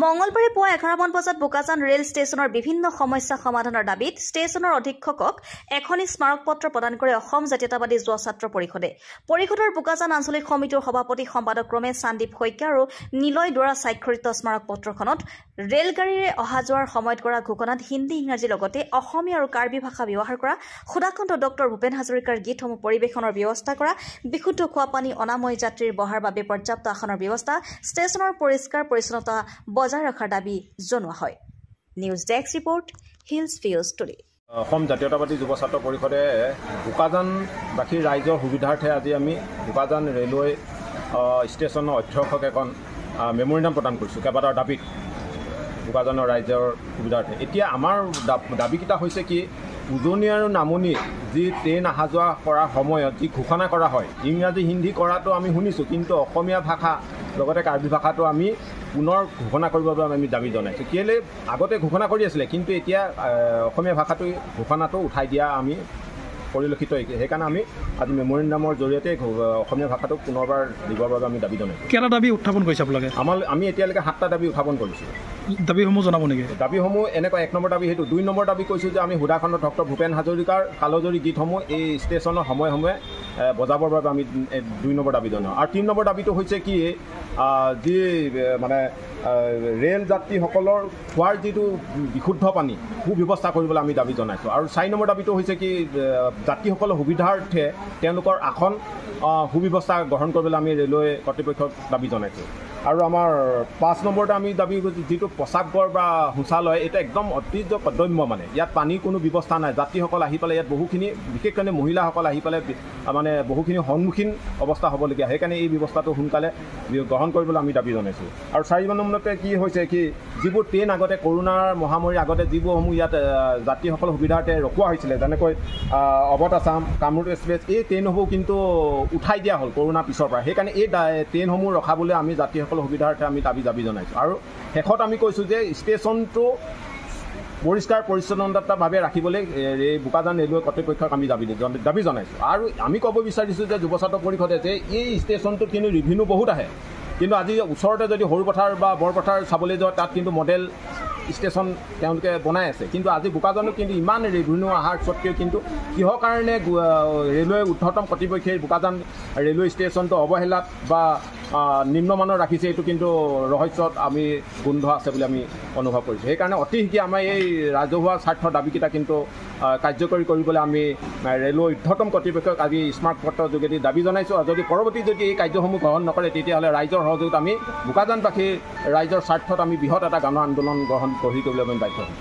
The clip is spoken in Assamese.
মঙলবাৰে পুৱা 11 বজাত বোকাজান ৰেল ষ্টেচনৰ বিভিন্ন সমস্যা সমাধানৰ দাবীত ষ্টেচনৰ অধীক্ষকক এখন স্মাৰক পত্ৰ প্ৰদান কৰে অসম জাতীয়তাবাদী যুৱ ছাত্ৰ পৰিষদে। পৰিষদৰ বোকাজান আঞ্চলিক সমিতিৰ সভাপতি সম্পাদক ক্ৰমে সন্দীপ শইকীয়া আৰু নিলয় দুৱাৰা স্বাক্ষৰিত স্মাৰক পত্ৰখনত ৰেলগাড়ীৰে অহা যোৱাৰ সময়ত কৰা ঘোষণাত হিন্দী ইংৰাজীৰ লগতে অসমীয়া আৰু কাৰ্বি ভাষা ব্যৱহাৰ কৰা, সুধাকণ্ঠ ডক্টৰ ভূপেন হাজৰিকাৰ গীতসমূহ পৰিৱেশনৰ ব্যৱস্থা কৰা, বিশুদ্ধ খোৱাপানী অনাময় যাত্ৰীৰ বহাৰ বাবে পৰ্যাপ্ত আসনৰ ব্যৱস্থা, ষ্টেচনৰ পৰিষ্কাৰ পৰিচ্ছন্নতা বজাই ৰখাৰ দাবী জনোৱা হয়। News desk report, hills views today. Assam জাতীয়তাবাদী যুৱ ছাত্ৰ পৰিষদে বোকাজানবাসীৰ ৰাইজৰ সুবিধাৰ্থে আজি আমি বোকাজান ৰেলৱে ষ্টেচনৰ অধ্যক্ষক এখন মেমৰিণ্ডাম প্ৰদান কৰিছোঁ কেইবাটাও দাবীত বোকাজানৰ ৰাইজৰ সুবিধাৰ্থে। এতিয়া আমাৰ দাবীকেইটা হৈছে কি, উজনি আৰু নামনি যি ট্ৰেইন অহা যোৱা কৰাৰ সময়ত যি ঘোষণা কৰা হয়, ইংৰাজী হিন্দী কৰাটো আমি শুনিছোঁ, কিন্তু অসমীয়া ভাষা লগতে কাৰ্বি ভাষাটো আমি পুনৰ ঘোষণা কৰিবৰ বাবে আমি দাবী জনাইছোঁ। কেলৈ আগতে ঘোষণা কৰি আছিলে, কিন্তু এতিয়া অসমীয়া ভাষাটো ঘোষণাটো উঠাই দিয়া আমি পৰিলক্ষিত হৈছে। সেইকাৰণে আমি আজি মেমৰিণ্ডামৰ জৰিয়তে অসমীয়া ভাষাটোক পুনৰবাৰ দিবৰ বাবে আমি দাবী জনাইছোঁ। কেইটা দাবী উত্থাপন কৰিছে আপোনালোকে? আমি এতিয়ালৈকে 7টা দাবী উত্থাপন কৰিছোঁ। দাবীসমূহ জনাব নেকি? দাবীসমূহ এনেকুৱা 1 নম্বৰ দাবী সেইটো। 2 নম্বৰ দাবী কৈছোঁ যে আমি সুধাকণ্ঠ ডক্টৰ ভূপেন হাজৰিকাৰ কালজয়ী গীতসমূহ এই ষ্টেচনৰ সময়ে সময়ে বজাবৰ বাবে আমি 2 নম্বৰ দাবী জনাওঁ। আৰু 3 নম্বৰ দাবীটো হৈছে কি, যি মানে ৰেল যাত্ৰীসকলৰ খোৱাৰ যিটো বিশুদ্ধ পানী সুব্যৱস্থা কৰিবলৈ আমি দাবী জনাইছোঁ। আৰু 4 নম্বৰ দাবীটো হৈছে কি, যাত্ৰীসকলৰ সুবিধাৰ্থে তেওঁলোকৰ আসন সুব্যৱস্থা গ্ৰহণ কৰিবলৈ আমি ৰেলৱে কৰ্তৃপক্ষক দাবী জনাইছোঁ। আৰু আমাৰ 5 নম্বৰতে আমি দাবী যিটো প্ৰস্ৰাৱঘৰ বা শৌচালয়, এটা একদম অতীজ কৰ্তব্য। মানে ইয়াত পানীৰ কোনো ব্যৱস্থা নাই। যাত্ৰীসকল আহি পেলাই ইয়াত বহুখিনি, বিশেষকৈ মহিলাসকল আহি পেলাই মানে বহুখিনি সন্মুখীন অৱস্থা হ'বলগীয়া। সেইকাৰণে এই ব্যৱস্থাটো সোনকালে গ্ৰহণ কৰিবলৈ আমি দাবী জনাইছোঁ। আৰু 4 নম্বৰতে কি হৈছে কি, যিবোৰ ট্ৰেইন আগতে কৰোণাৰ মহামাৰীৰ আগতে যিবোৰসমূহ ইয়াত যাত্ৰীসকলৰ সুবিধাৰ্থে ৰখোৱা হৈছিলে, যেনেকৈ অৱধ আছাম, কামৰূপ এক্সপ্ৰেছ, এই ট্ৰেইনসমূহ কিন্তু উঠাই দিয়া হ'ল কৰোণাৰ পিছৰ পৰা। সেইকাৰণে এই ট্ৰেইনসমূহ ৰখাবলৈ আমি যাত্ৰীসকলৰ সুবিধাৰ্থে আমি দাবী জনাইছোঁ। আৰু শেষত আমি কৈছোঁ যে ষ্টেচনটো পৰিষ্কাৰ পৰিচ্ছন্নতাভাৱে ৰাখিবলৈ এই বোকাজান ৰেলৱে কৰ্তৃপক্ষক আমি দাবী জনাইছোঁ। আৰু আমি ক'ব বিচাৰিছোঁ যে যুৱ ছাত্ৰ পৰিষদে যে এই ষ্টেচনটোত কিন্তু ৰিভিনিউ বহুত আহে, কিন্তু আজি ওচৰতে যদি সৰুপথাৰ বা বৰপথাৰ চাবলৈ যোৱা, তাত কিন্তু মডেল ষ্টেচন তেওঁলোকে বনাই আছে। কিন্তু আজি বোকাজানত কিন্তু ইমান ৰেভিনিউ অহাৰ স্বত্বেও কিন্তু কিহৰ কাৰণে ৰেলৱে ঊৰ্ধ্বতম কৰ্তৃপক্ষই বোকাজান ৰেলৱে ষ্টেচনটো অৱহেলাত বা নিম্নমানৰ ৰাখিছে, এইটো কিন্তু ৰহস্যত আমি গোন্ধ আছে বুলি আমি অনুভৱ কৰিছোঁ। সেইকাৰণে অতি শীঘ্ৰে আমাৰ এই ৰাজহুৱা স্বাৰ্থৰ দাবীকেইটা কিন্তু কাৰ্যকৰী কৰিবলৈ আমি ৰেলৱে ঊৰ্ধ্বতম কৰ্তৃপক্ষক আজি স্মাৰক পত্ৰৰ যোগেদি দাবী জনাইছোঁ। আৰু যদি পৰৱৰ্তী যদি এই কাৰ্যসমূহ গ্ৰহণ নকৰে, তেতিয়াহ'লে ৰাইজৰ সহযোগত আমি বোকাজানবাসীৰ ৰাইজৰ স্বাৰ্থত আমি বৃহৎ এটা গণ আন্দোলন গঢ়ি তুলিবলৈ আমি বাধ্য হ'ম।